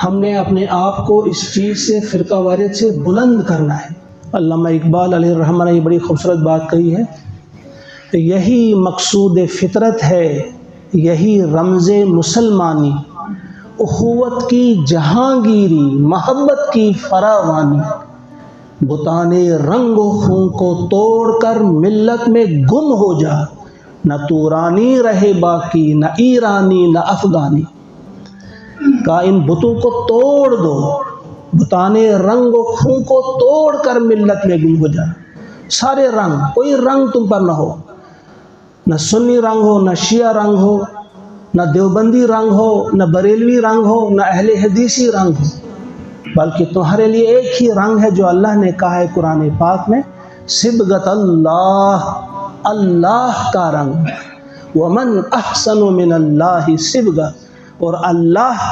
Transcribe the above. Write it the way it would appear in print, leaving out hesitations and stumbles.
ہم نے اپنے آپ کو اس چیز سے، فرقہ واریت سے بلند کرنا ہے۔ علامہ اقبال علیہ الرحمہ نے یہ بڑی خوبصورت بات کہی ہے، یہی مقصود فطرت ہے، یہی رمز مسلمانی، اخوت کی جہانگیری، محبت کی فراوانی، بتانے رنگ و خون کو توڑ کر ملت میں گم ہو جا، نہ تورانی رہے باقی، نہ ایرانی نہ افغانی۔ کہ ان بتوں کو توڑ دو، بتانے رنگ و خون کو توڑ کر ملت میں گم ہو جا۔ سارے رنگ، کوئی رنگ تم پر نہ ہو، نہ سنی رنگ ہو، نہ شیعہ رنگ ہو، نہ دیوبندی رنگ ہو، نہ بریلوی رنگ ہو، نہ اہل حدیثی رنگ ہو، بلکہ تمہارے لیے ایک ہی رنگ ہے جو اللہ نے کہا ہے قرآن پاک میں، صبغت اللہ، اللہ کا رنگ، ومن احسن من اللہ صبغہ، اور اللہ